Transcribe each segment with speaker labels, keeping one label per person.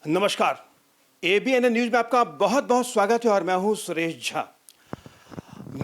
Speaker 1: नमस्कार। ABN news में आपका बहुत बहुत स्वागत है और मैं हूं सुरेश झा।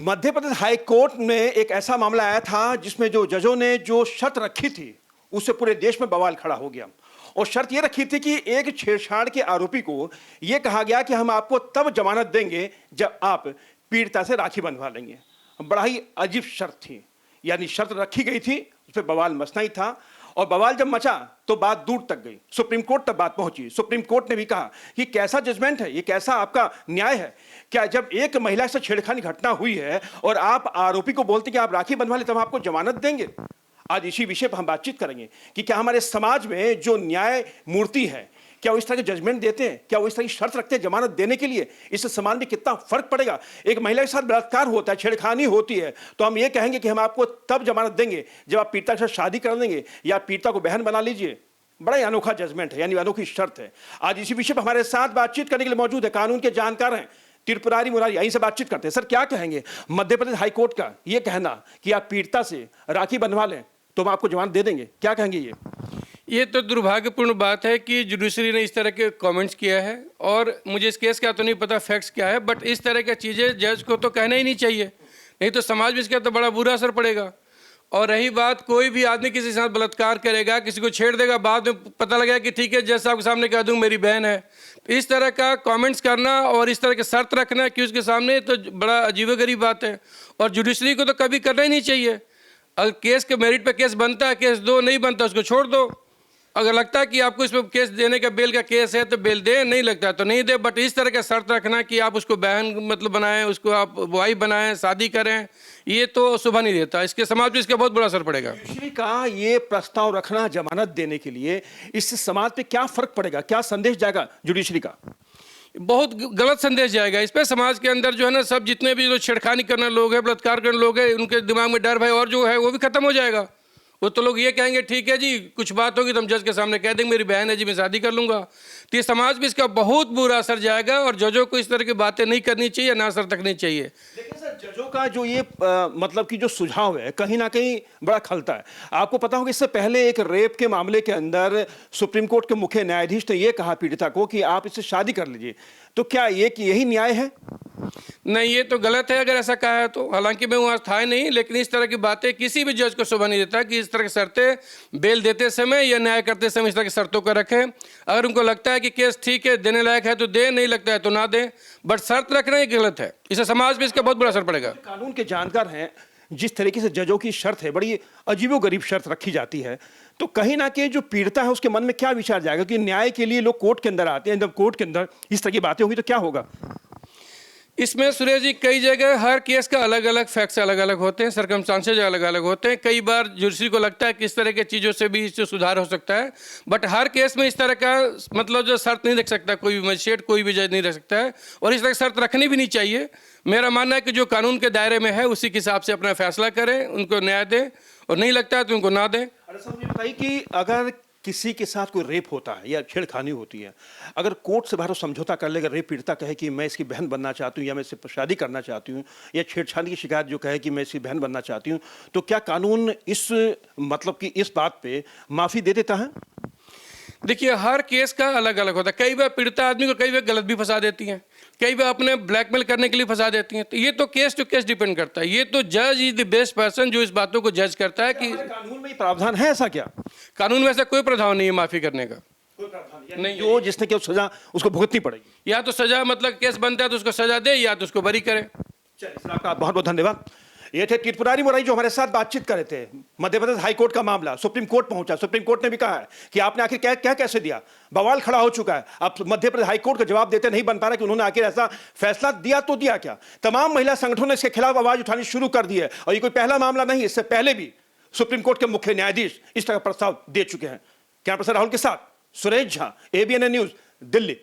Speaker 1: मध्य प्रदेश हाई कोर्ट में एक ऐसा मामला आया था जिसमें जो जजों ने जो शर्त रखी थी उससे पूरे देश में बवाल खड़ा हो गया। और शर्त यह रखी थी कि एक छेड़छाड़ के आरोपी को यह कहा गया कि हम आपको तब जमानत देंगे जब आप पीड़िता से राखी बंधवा लेंगे। बड़ा ही अजीब शर्त थी, यानी शर्त रखी गई थी, उस पर बवाल मचना ही था। और बवाल जब मचा तो बात दूर तक गई, सुप्रीम कोर्ट तक बात पहुंची। सुप्रीम कोर्ट ने भी कहा कि कैसा जजमेंट है, ये कैसा आपका न्याय है। क्या जब एक महिला से छेड़खानी घटना हुई है और आप आरोपी को बोलते कि आप राखी बंधवा ले तब आपको जमानत देंगे। आज इसी विषय पर हम बातचीत करेंगे कि क्या हमारे समाज में जो न्याय मूर्ति है क्या वो इस तरह के जजमेंट देते हैं, क्या वो इस तरह की शर्त रखते हैं जमानत देने के लिए। इससे समाज में कितना फर्क पड़ेगा। एक महिला के साथ बलात्कार होता है, छेड़खानी होती है, तो हम ये कहेंगे कि हम आपको तब जमानत देंगे जब आप पीड़िता के साथ शादी कर लेंगे या पीड़िता को बहन बना लीजिए। बड़ा ही अनोखा जजमेंट है, यानी अनोखी शर्त है। आज इसी विषय पर हमारे साथ बातचीत करने के लिए मौजूद है कानून के जानकार हैं त्रिपुरारी मुरारी, यहीं से बातचीत करते हैं। सर, क्या कहेंगे मध्य प्रदेश हाईकोर्ट का ये कहना कि आप पीड़िता से राखी बंधवा लें तो हम आपको जमानत दे देंगे, क्या कहेंगे?
Speaker 2: ये तो दुर्भाग्यपूर्ण बात है कि जुडिशरी ने इस तरह के कमेंट्स किया है और मुझे इस केस का तो नहीं पता फैक्ट्स क्या है, बट इस तरह की चीज़ें जज को तो कहना ही नहीं चाहिए, नहीं तो समाज में इसका तो बड़ा बुरा असर पड़ेगा। और रही बात, कोई भी आदमी किसी के साथ बलात्कार करेगा, किसी को छेड़ देगा, बाद में पता लगेगा कि ठीक है जज साहब के सामने कह दूँ मेरी बहन है। तो इस तरह का कमेंट्स करना और इस तरह के शर्त रखना कि उसके सामने, तो बड़ा अजीबोगरीब बात है। और जुडिशरी को तो कभी करना ही नहीं चाहिए। अगर केस के मेरिट पे केस बनता है, केस दो, नहीं बनता उसको छोड़ दो। अगर लगता है कि आपको इस पर केस देने का बेल का केस है तो बेल दे, नहीं लगता है तो नहीं दे। बट इस तरह का शर्त रखना कि आप उसको बहन मतलब बनाएं, उसको आप वाइफ बनाएं, शादी करें, ये तो शोभा नहीं देता। इसके समाज पे इसका बहुत बड़ा असर पड़ेगा।
Speaker 1: जुडिशरी का ये प्रस्ताव रखना जमानत देने के लिए, इससे समाज पे क्या फर्क पड़ेगा, क्या संदेश जाएगा जुडिशरी का?
Speaker 2: बहुत गलत संदेश जाएगा इस पर। समाज के अंदर जो है ना, सब जितने भी जो छेड़खानी करने लोग हैं, बलात्कार करने लोग हैं, उनके दिमाग में डर भय और जो है वो भी खत्म हो जाएगा। वो तो लोग ये कहेंगे ठीक है जी, कुछ बात होगी तो हम जज के सामने कह देंगे मेरी बहन है जी, मैं शादी कर लूँगा। तो ये समाज में इसका बहुत बुरा असर जाएगा और जजों को इस तरह की बातें नहीं करनी चाहिए, ना असर तकनी चाहिए।
Speaker 1: लेकिन सर, जजों का जो ये मतलब कि जो सुझाव है कहीं ना कहीं बड़ा खलता है। आपको पता होगा इससे पहले एक रेप के मामले के अंदर सुप्रीम कोर्ट के मुख्य न्यायाधीश ने यह कहा पीड़िता को कि आप इससे शादी कर लीजिए। तो क्या ये कि यही न्याय है?
Speaker 2: नहीं, ये तो गलत है अगर ऐसा कहा है तो। हालांकि मैं वहाँ था ही नहीं, लेकिन इस तरह की बातें किसी भी जज को शोभा नहीं देता कि इस तरह की शर्तें बेल देते समय या न्याय करते समय इस तरह की शर्तों को रखें। अगर उनको लगता है कि केस ठीक है, देने लायक है तो दे, नहीं लगता है तो ना दे, बट शर्त रखना ही गलत है। इससे समाज में इसका बहुत बड़ा असर पड़ेगा।
Speaker 1: कानून के जानकार हैं, जिस तरीके से जजों की शर्त है, बड़ी अजीबोगरीब शर्त रखी जाती है, तो कहीं ना कहीं जो पीड़िता है उसके मन में क्या विचार जाएगा कि न्याय के लिए लोग कोर्ट के अंदर आते हैं, जब कोर्ट के अंदर इस तरह की बातें होंगी तो क्या होगा?
Speaker 2: इसमें सुरेश जी, कई जगह हर केस का अलग अलग फैक्ट्स अलग अलग होते हैं, सर्कमस्टांसेज अलग अलग होते हैं। कई बार जुडिशरी को लगता है कि इस तरह की चीज़ों से भी इससे सुधार हो सकता है, बट हर केस में इस तरह का मतलब जो शर्त नहीं रख सकता कोई भी मजिस्ट्रेट, कोई भी जज नहीं रख सकता है। और इस तरह की शर्त रखनी भी नहीं चाहिए। मेरा मानना है कि जो कानून के दायरे में है उसी के हिसाब से अपना फैसला करें, उनको न्याय दें, और नहीं लगता है तो उनको ना दें।
Speaker 1: अरे सर, मुझे बताइए कि अगर किसी के साथ कोई रेप होता है या छेड़खानी होती है, अगर कोर्ट से बाहर समझौता कर लेगा, रेप पीड़िता कहे कि मैं इसकी बहन बनना चाहती हूँ या मैं इससे शादी करना चाहती हूँ, या छेड़छाड़ी की शिकायत जो कहे कि मैं इसकी बहन बनना चाहती हूँ, तो क्या कानून इस मतलब कि इस बात पे माफी दे देता है?
Speaker 2: देखिए, हर केस का अलग अलग होता है। कई बार पीड़िता आदमी को कई बार गलत भी फंसा देती हैं, कई बार अपने ब्लैकमेल करने के लिए फंसा देती हैं। तो ये तो केस टू केस डिपेंड करता है। ये तो जज इज द बेस्ट पर्सन जो इस बातों को जज करता है कि
Speaker 1: कानून में प्रावधान है ऐसा क्या?
Speaker 2: कानून में ऐसा कोई प्रावधान नहीं है माफी करने का।
Speaker 1: नहीं, जो जिसने की सजा उसको भुगतनी पड़ेगी।
Speaker 2: या तो सजा मतलब केस बनता है तो उसको सजा दे, या तो उसको बरी करे।
Speaker 1: चलिए सर, आपका बहुत बहुत धन्यवाद। ये थे त्रिपुरारी मुरारी जो हमारे साथ बातचीत कर रहे थे। मध्य प्रदेश हाईकोर्ट का मामला सुप्रीम कोर्ट पहुंचा। सुप्रीम कोर्ट ने भी कहा है कि आपने आखिर क्या कैसे दिया, बवाल खड़ा हो चुका है। अब मध्य प्रदेश हाईकोर्ट का जवाब देते नहीं बन पा रहा कि उन्होंने आखिर ऐसा फैसला दिया तो दिया क्या। तमाम महिला संगठनों ने इसके खिलाफ आवाज उठानी शुरू कर दी है और ये कोई पहला मामला नहीं, इससे पहले भी सुप्रीम कोर्ट के मुख्य न्यायाधीश इस तरह का प्रस्ताव दे चुके हैं। कैमरा पर्सन राहुल के साथ सुरेश झा, एबीएन न्यूज, दिल्ली।